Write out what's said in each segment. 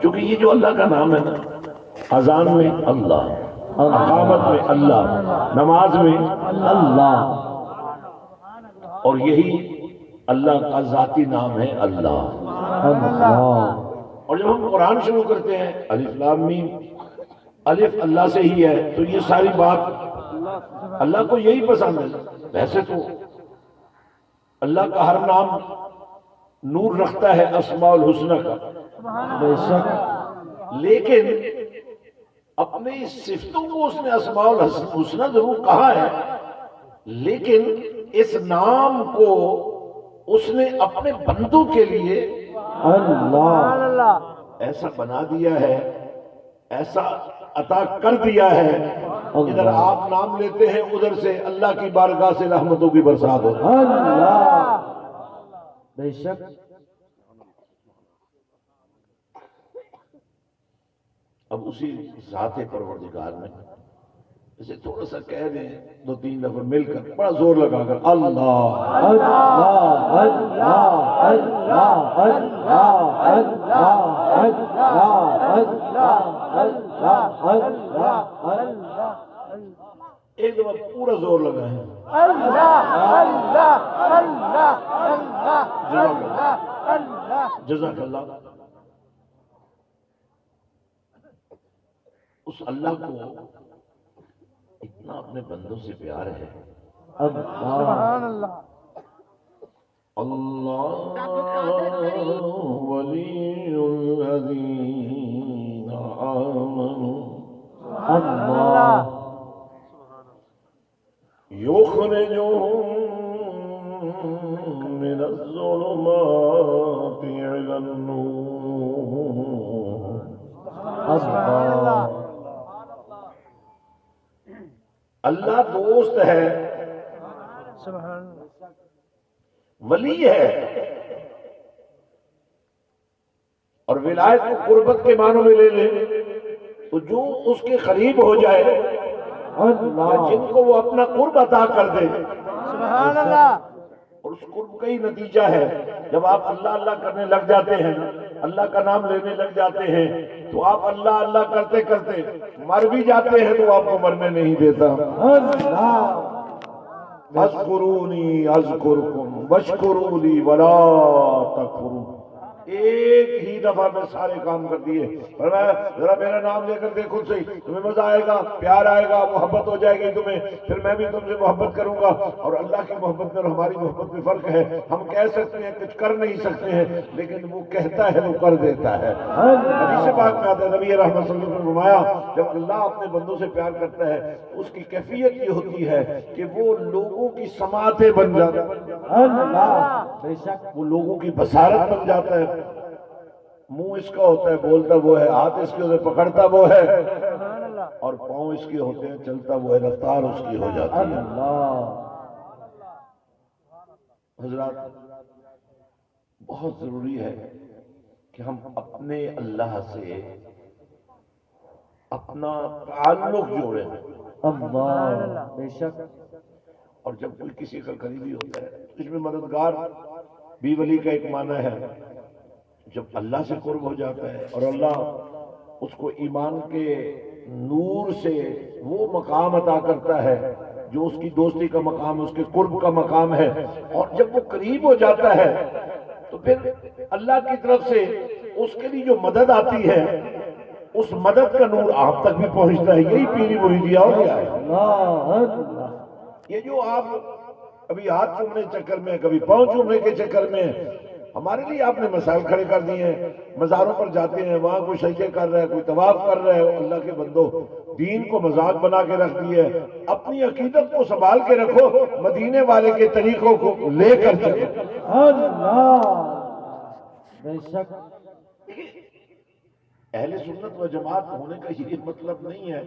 کیونکہ یہ جو اللہ کا نام ہے نا، اذان میں اللہ، اقامت میں اللہ، نماز میں اللہ، اور یہی اللہ کا ذاتی نام ہے اللہ۔ اور جب ہم قرآن شروع کرتے ہیں الف لام میم، الف اللہ سے ہی ہے، تو یہ ساری بات اللہ کو یہی پسند ہے۔ ویسے تو اللہ کا ہر نام نور رکھتا ہے اسماء الحسنہ کا، بے شک، لیکن اپنی صفتوں کو اس نے اسماء الحسنہ ضرور کہا ہے، لیکن اس نام کو اس نے اپنے بندوں کے لیے اللہ ایسا بنا دیا ہے، ایسا عطا کر دیا ہے، ادھر آپ نام لیتے ہیں، ادھر سے اللہ کی بارگاہ سے رحمتوں کی برسات ہوتی ہے۔ اللہ، بے شک، اب اسی ذات پروردگار میں اسے تھوڑا سا کہہ دیں دو تین دفعہ مل کر، بڑا زور لگا کر، اللہ اللہ اللہ اللہ اللہ اللہ اللہ اللہ اللہ، ایک دفعہ پورا زور لگا ہے۔ جزاک اللہ۔ اس اللہ کو اتنا اپنے بندوں سے پیار ہے۔ سبحان اللہ، اللہ ولی الذین آمنوا اللہ یخرجہم من الظلمات الی النور۔ اللہ، اللہ دوست ہے، سبحان اللہ، ولی ہے، اور ولایت کو قربت کے معنوں میں لے لیں تو جو اس کے قریب ہو جائے یا جن کو وہ اپنا قرب عطا کر دے، سبحان اللہ، اور اس قرب کا ہی نتیجہ ہے جب آپ اللہ اللہ کرنے لگ جاتے ہیں نا، اللہ کا نام لینے لگ جاتے ہیں، تو آپ اللہ اللہ کرتے کرتے مر بھی جاتے ہیں تو آپ کو مرنے نہیں دیتا۔ اذکرونی اذکرکم واشکروا لی ولا تکفرون۔ ایک ہی دفعہ میں سارے کام کر دیے، فرمایا ذرا میرا نام لے کر دیکھو صحیح، تمہیں مزہ آئے گا، پیار آئے گا، محبت ہو جائے گی تمہیں، پھر میں بھی تم سے محبت کروں گا۔ اور اللہ کی محبت میں اور ہماری محبت میں فرق ہے، ہم کہہ سکتے ہیں کچھ کر نہیں سکتے ہیں، لیکن وہ کہتا ہے وہ کر دیتا ہے۔ حدیث پاک میں آتا ہے، نبی رحمت صلی اللہ علیہ وسلم نے فرمایا جب اللہ اپنے بندوں سے پیار کرتا ہے اس کی کیفیت یہ ہوتی ہے کہ وہ لوگوں کی سماعتیں بن جاتا ہے، اللہ، بے شک، وہ لوگوں کی بصارت بن جاتا ہے۔ منہ اس کا ہوتا ہے بولتا وہ ہے، ہاتھ اس کے ہوتے پکڑتا وہ ہے، اور پاؤں اس کے ہوتے ہیں چلتا وہ ہے، رفتار اس کی ہو جاتی ہے۔ حضرات بہت ضروری ہے کہ ہم اپنے اللہ سے اپنا تعلق جوڑیں، اللہ، بے شک، اور جب کوئی کسی کا قریبی ہوتا ہے اس میں مددگار بھی ولی کا ایک معنی ہے۔ جب اللہ سے قرب ہو جاتا ہے اور اللہ اس کو ایمان کے نور سے وہ مقام عطا کرتا ہے جو اس کی دوستی کا مقام، اس کے قرب کا مقام ہے، اور جب وہ قریب ہو جاتا ہے تو پھر اللہ کی طرف سے اس کے لیے جو مدد آتی ہے اس مدد کا نور آپ تک بھی پہنچتا ہے۔ یہی پیری مریدیہ ہو گیا ہے۔ یہ جو آپ کبھی ہاتھ چومنے چکر میں، کبھی پاؤں چومنے کے چکر میں، ہمارے لیے آپ نے مسائل کھڑے کر دیے ہیں۔ مزاروں پر جاتے ہیں، وہاں کوئی سجدے کر رہا ہے، کوئی طواف کر رہا ہے، اللہ کے بندو دین کو مذاق بنا کے رکھ دی ہے۔ اپنی عقیدت کو سنبھال کے رکھو، مدینے والے کے طریقوں کو لے کر چلو۔ اللہ، بے شک، اہل سنت و جماعت ہونے کا یہ مطلب نہیں ہے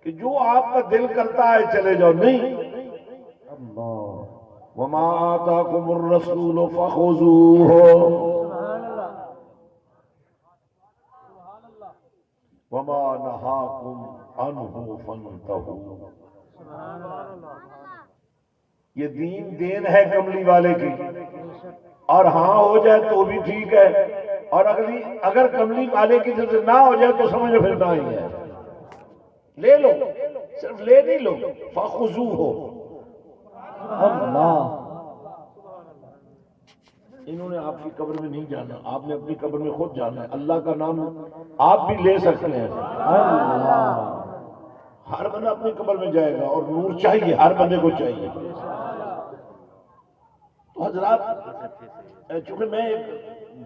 کہ جو آپ کا دل کرتا ہے چلے جاؤ، نہیں۔ وَمَا آتَاكُمُ الرَّسُولُ فَخُذُوهُ وَمَا نَهَاكُمْ عَنْهُ فَانْتَهُوا۔ یہ دین دین ہے کملی والے کی، اور ہاں ہو جائے تو بھی ٹھیک ہے، اور اگر کملی والے کی طرف سے نہ ہو جائے تو سمجھ پھر نہ ہی ہے، لے لو، صرف لے نہیں لو، فخذوہ ہو۔ اللہ انہوں نے آپ کی قبر میں نہیں جانا، آپ نے اپنی قبر میں خود جانا ہے۔ اللہ کا نام آپ بھی لے سکتے ہیں، اللہ ہر بندہ اپنی قبر میں جائے گا، اور نور چاہیے، ہر بندے کو چاہیے۔ تو حضرات، چونکہ میں ایک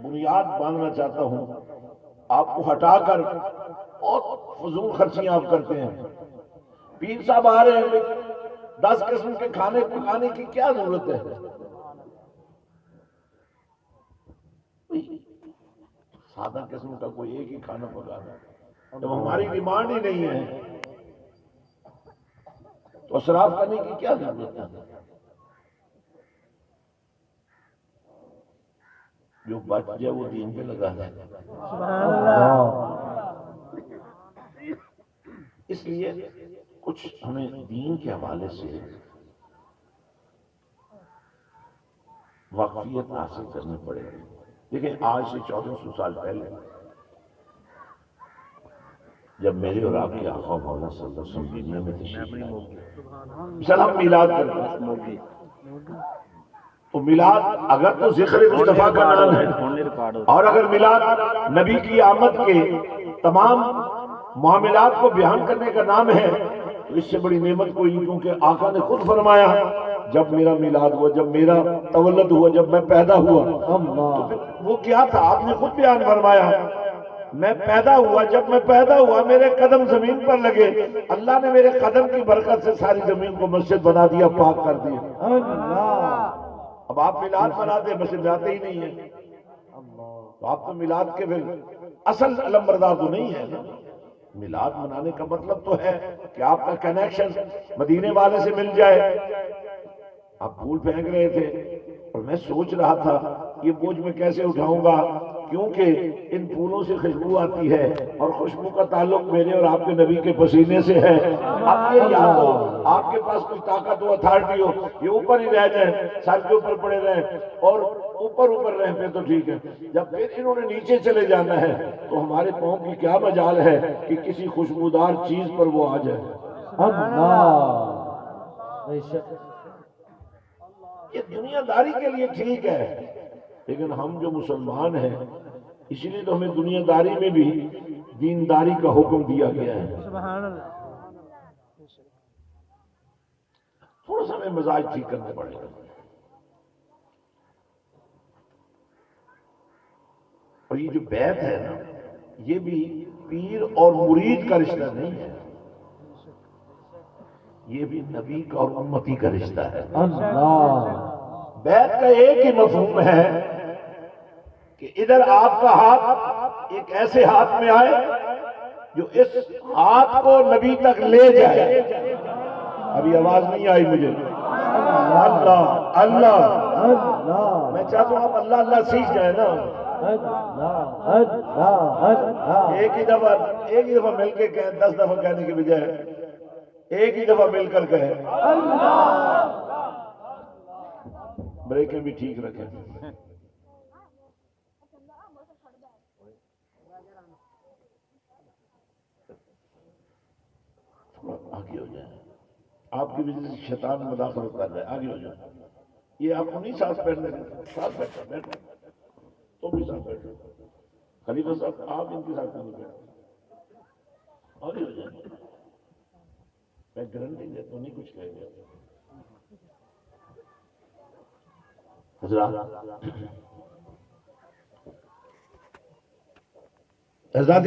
بنیاد باندھنا چاہتا ہوں، آپ کو ہٹا کر بہت فضول خرچیاں آپ کرتے ہیں۔ پیر صاحب آ رہے ہیں، 10 قسم کے کھانے پکانے کی کیا ضرورت ہے؟ سادہ قسم کا کوئی ایک ہی کھانا پکانا، جب ہماری ڈیمانڈ ہی نہیں ہے تو اسراف کرنے کی کیا ضرورت ہے؟ جو بچ جائے وہ دین پہ لگا ہے۔ اس لیے کچھ ہمیں دین کے حوالے سے واقفیت حاصل کرنی پڑے گی۔ دیکھیں، آج سے 1400 سال پہلے جب میرے اور آپ کے آقا مولا صلی اللہ علیہ وسلم دنیا میں تشریف لائے، مثلا ہم میلاد کرتے ہیں، تو میلاد اگر تو ذکر مصطفیٰ کا نام ہے، اور اگر میلاد نبی کی آمد کے تمام معاملات کو بیان کرنے کا نام ہے تو اس سے بڑی نعمت کوئی نہیں، کیونکہ آقا نے خود فرمایا جب میرا میلاد ہوا، جب میرا تولد ہوا، جب میں پیدا ہوا، تو پھر وہ کیا تھا؟ آپ نے خود بیان فرمایا، میں پیدا ہوا، جب میں پیدا ہوا میرے قدم زمین پر لگے، اللہ نے میرے قدم کی برکت سے ساری زمین کو مسجد بنا دیا، پاک کر دیا۔ اب آپ میلاد مناتے ہیں، مسجد میں آتے ہی نہیں ہیں، تو آپ تو میلاد کے پھر اصل علمبردار تو نہیں ہے نا۔ میلاد منانے کا مطلب تو ہے کہ آپ کا کنیکشن مدینے والے سے مل جائے۔ آپ پھول پھینک رہے تھے اور میں سوچ رہا تھا یہ بوجھ میں کیسے اٹھاؤں گا، کیونکہ ان پھولوں سے خوشبو آتی ہے، اور خوشبو کا تعلق میرے اور آپ کے نبی کے پسینے سے ہے۔ اب یہ یا تو آپ کے پاس کوئی طاقت ہو، اتھارٹی ہو، یہ اوپر ہی رہ جائیں، سر کے اوپر پڑے رہیں، اور اوپر رہ پہ تو ٹھیک ہے، جب پھر انہوں نے نیچے چلے جانا ہے تو ہمارے پاؤں کی کیا مجال ہے کہ کسی خوشبودار چیز پر وہ آ جائے۔ اللہ بے شک یہ دنیا داری کے لیے ٹھیک ہے، لیکن ہم جو مسلمان ہیں اس لیے تو ہمیں دنیا داری میں بھی دینداری کا حکم دیا گیا ہے۔ تھوڑا سا ہمیں مزاج ٹھیک کرنا پڑے گا، اور یہ جو بیعت ہے نا، یہ بھی پیر اور مرید کا رشتہ نہیں ہے، یہ بھی نبی کا اور امتی کا رشتہ ہے۔ اللہ بیعت کا ایک ہی مفہوم ہے کہ ادھر آپ کا ہاتھ ایک ایسے ہاتھ میں آئے جو اس ہاتھ کو نبی تک لے جائے۔ ابھی آواز نہیں آئی مجھے؟ اللہ اللہ اللہ میں چاہتا ہوں آپ اللہ اللہ سیکھ جائیں نا۔ اللہ اللہ ایک ہی دفعہ مل کے کہیں، 10 دفعہ کہنے کے بجائے ایک ہی دفعہ مل کر کہیں۔ بریکیں بھی ٹھیک رکھیں۔ آگے ہو جائیں، آپ کی وجہ سے شیطان مداخلت کر رہا ہے، آگے ہو جائیں۔ یہ آپ کو نہیں ساتھ بیٹھنے دیتے، ساتھ بیٹھو تو بھی ساتھ بیٹھو۔ خلیفہ صاحب آپ ان کے ساتھ نہیں بیٹھو، آگے ہو جائیں۔ میں گارنٹی دیتا ہوں نہیں کچھ کہیں گے حضرات۔ حضرات